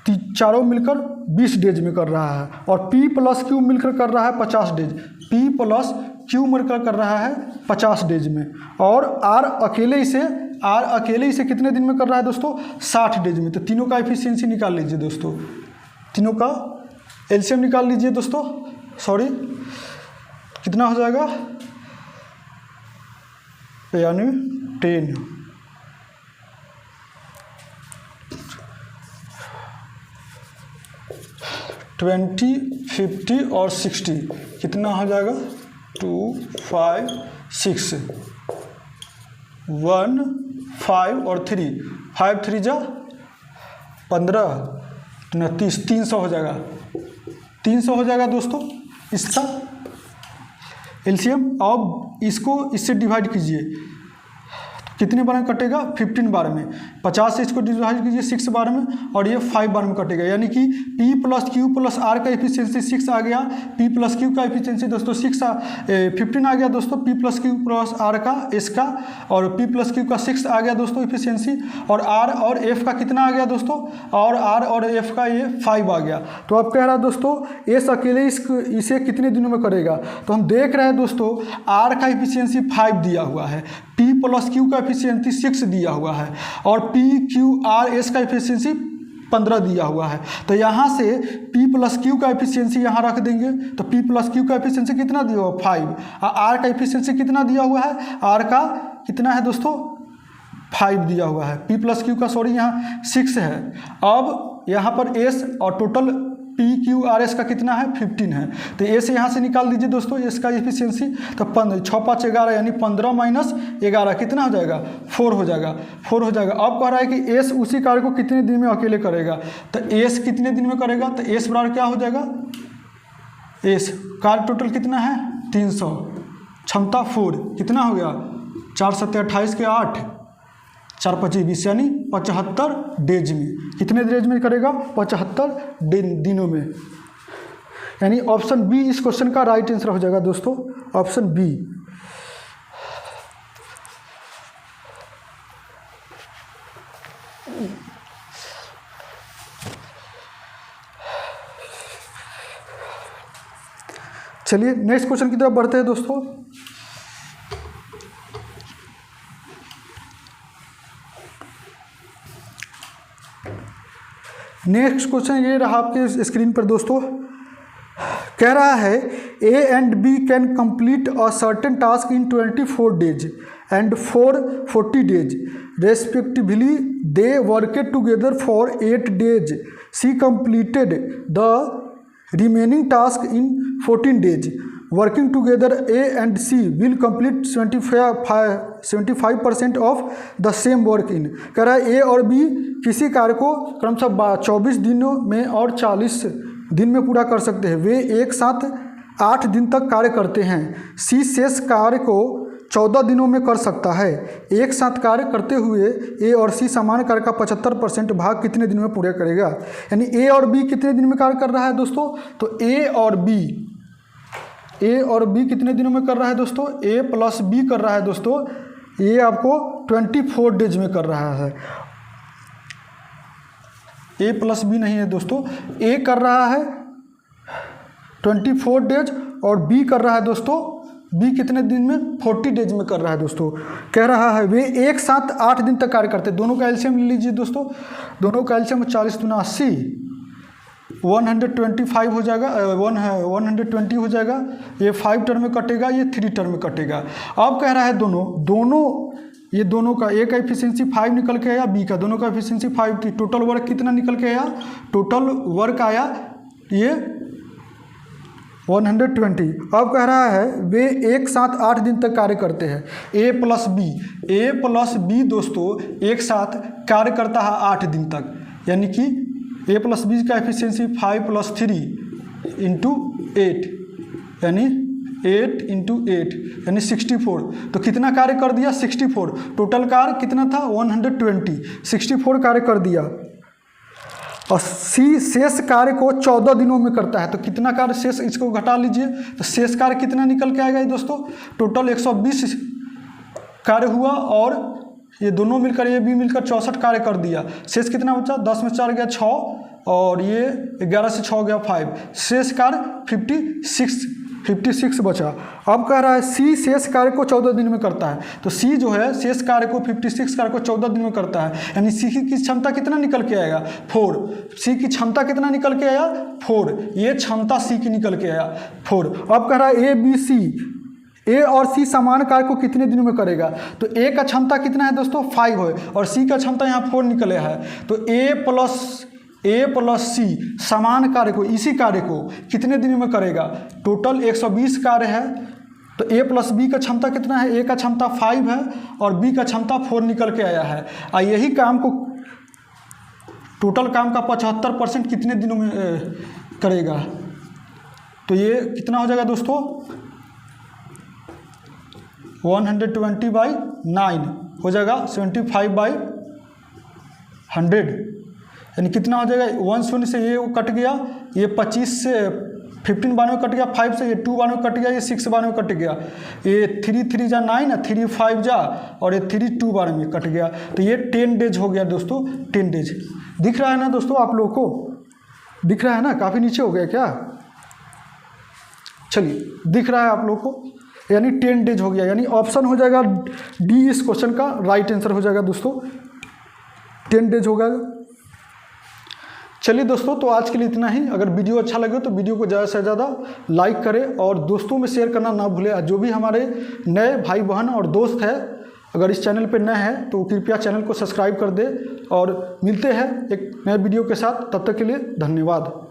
चारों मिलकर 20 डेज में कर रहा है। और P प्लस Q मिलकर कर रहा है 50 डेज, P प्लस Q मिलकर कर रहा है 50 डेज में। और R अकेले इसे कितने दिन में कर रहा है दोस्तों, 60 डेज में। तो तीनों का एफिशिएंसी निकाल लीजिए दोस्तों, तीनों का एलसीएम निकाल लीजिए दोस्तों। सॉरी, कितना हो जाएगा, यानी 10। ट्वेंटी 50 और 60 कितना हो जाएगा, 2 5 6 1 5 और 3 5 3 जा 15 29 300 हो जाएगा, 300 हो जाएगा दोस्तों इसका एलसीएम। अब इसको इससे डिवाइड कीजिए, कितने बार में कटेगा? 15 बार में। 50 से इसको डिवाइड कीजिए 6 बार में और ये 5 बार में कटेगा, यानी कि P plus Q plus R का एफिशिएंसी 6 आ गया। P प्लस Q का एफिशिएंसी दोस्तों 15 आ गया दोस्तों, P plus Q plus R का इसका, और P प्लस Q का 6 आ गया दोस्तों एफिशिएंसी, और R और F का कितना आ गया दोस्तों? और R और F का ये 5 आ गया। तो अब कह रहा है दोस्तों S अकेले इसे कितने दिनों में करेगा? तो हम देख रहे हैं दोस्तों R का एफिशिएंसी 5 दिया हुआ है, P प्लस Q का एफिशिएंसी 6 दिया हुआ है, और P Q R S का एफिशिएंसी 15 दिया हुआ है। तो यहाँ से P प्लस Q का एफिशिएंसी यहाँ रख देंगे, तो P प्लस Q का एफिशिएंसी कितना दिया हुआ? 5। R का एफिशिएंसी कितना दिया हुआ है? R का कितना है दोस्तों? 5 दिया हुआ है। P प्लस Q का सॉरी यहाँ 6 है। अब यहाँ पर S और total P Q R S का कितना है? 15 है। तो S यहाँ से निकाल दीजिए दोस्तों S का एफिशिएंसी, तो 6 5 11 यानी 15 माइनस 11 कितना हो जाएगा? 4 हो जाएगा, 4 हो जाएगा। अब कह रहा है कि S उसी कार्य को कितने दिन में अकेले करेगा? तो S कितने दिन में करेगा? तो S बराबर क्या हो जाएगा? S कार्य टोटल कितना है? 300, क्षमता 4 कितना हो गया? 4 7 28 के 8, 4 5 20 यानी 75 डेज में। कितने डेज में करेगा? 75 दिनों में। यानी ऑप्शन बी इस क्वेश्चन का राइट आंसर हो जाएगा दोस्तों, ऑप्शन बी। चलिए नेक्स्ट क्वेश्चन की तरफ बढ़ते हैं दोस्तों। नेक्स्ट क्वेश्चन ये रहा आपके स्क्रीन पर दोस्तों। कह रहा है A and B can complete a certain task in 24 days and 40 days respectively. They worked together for 8 days. C completed the remaining task in 14 days. Working together A and C will complete 75% of the same work in. कह रहा है A और B किसी कार्य को क्रमशः 24 दिनों में और 40 दिन में पूरा कर सकते हैं। वे एक साथ 8 दिन तक कार्य करते हैं। C शेष कार्य को 14 दिनों में कर सकता है। एक साथ कार्य करते हुए A और C समान कार्य का 75% भाग कितने दिन में पूरा करेगा? यानी A और B कितने दिन में कार्य कर रहा है दोस्तों? तो A और B कितने दिनों में कर रहा है दोस्तों? A प्लस B कर रहा है दोस्तों, ये आपको 24 डेज में कर रहा है। A प्लस B नहीं है दोस्तों, A कर रहा है 24 डेज और B कर रहा है दोस्तों, B कितने दिन में? 40 डेज में कर रहा है दोस्तों। कह रहा है वे एक साथ 8 दिन तक कार्य करते हैं। दोनों का एलसीएम ले लीजिए दोस्तों, दोनों का एलसीएम 40 दूना 80, 125 हो जाएगा, 120 हो जाएगा। ये 5 टर्म में कटेगा, ये 3 टर्म में कटेगा। अब कह रहा है ये दोनों का A का एफिशिएंसी 5 निकल के आया, B का दोनों का एफिशिएंसी 5 थी। टोटल वर्क कितना निकल के आया? टोटल वर्क आया ये 120। अब कह रहा है वे एक साथ 8 दिन तक कार्य करते हैं। A प्लस B दोस्तों एक साथ कार्य करता है 8 दिन तक, यानी कि A प्लस B का एफिशिएंसी 5 + 3 इंटू 8 यानी 8 इंटू 8 यानी 64। तो कितना कार्य कर दिया? 64। टोटल कार्य कितना था? 120। 64 कार्य कर दिया। और C शेष कार्य को 14 दिनों में करता है। तो कितना कार्य शेष, इसको घटा लीजिए, तो शेष कार्य कितना निकल के आएगा ये दोस्तों? टोटल 120 कार्य हुआ और ये दोनों मिलकर, ये भी मिलकर 64 कार्य कर दिया। शेष कितना बचा? 10 में 4 गया 6 और ये 11 से 6 गया 5। शेष कार्य 56 बचा। अब कह रहा है C शेष कार्य को 14 दिन में करता है। तो C जो है शेष कार्य को 56 कार्य को 14 दिन में करता है, यानी C की क्षमता कितना निकल के आएगा? 4। C की क्षमता कितना निकल के आया? 4। ये क्षमता C की निकल के आया 4। अब कह रहा है A और C समान कार्य को कितने दिनों में करेगा? तो A का क्षमता कितना है दोस्तों? 5 है और C का क्षमता यहाँ 4 निकले है। तो A प्लस C समान कार्य को, इसी कार्य को कितने दिन में करेगा? टोटल 120 कार्य है। तो A प्लस B का क्षमता कितना है? A का क्षमता 5 है और B का क्षमता 4 निकल के आया है। और यही काम को, टोटल काम का 75% कितने दिनों में करेगा? तो ये कितना हो जाएगा दोस्तों? 120/9 हो जाएगा 75/100, यानी कितना हो जाएगा 1 शून्य से ये कट गया, ये 25 से 15 92 कट गया, 5 से ये 2 92 कट गया, ये 6 92 कट गया, ये 3 3 जा 9, 3 5 जा, और ये 3 2 12 में कट गया। तो ये 10 डेज हो गया दोस्तों, 10 डेज। दिख रहा है ना दोस्तों आप लोगों को, दिख रहा है ना, काफ़ी नीचे हो गया क्या? चलिए दिख रहा है आप लोगों को, यानी 10 डेज हो गया, यानी ऑप्शन हो जाएगा डी इस क्वेश्चन का राइट आंसर हो जाएगा दोस्तों, 10 डेज होगा। चलिए दोस्तों, तो आज के लिए इतना ही। अगर वीडियो अच्छा लगे तो वीडियो को ज़्यादा से ज़्यादा लाइक करें और दोस्तों में शेयर करना ना भूलें। जो भी हमारे नए भाई बहन और दोस्त हैं, अगर इस चैनल पर नए हैं तो कृपया चैनल को सब्सक्राइब कर दें, और मिलते हैं एक नए वीडियो के साथ। तब तक के लिए धन्यवाद।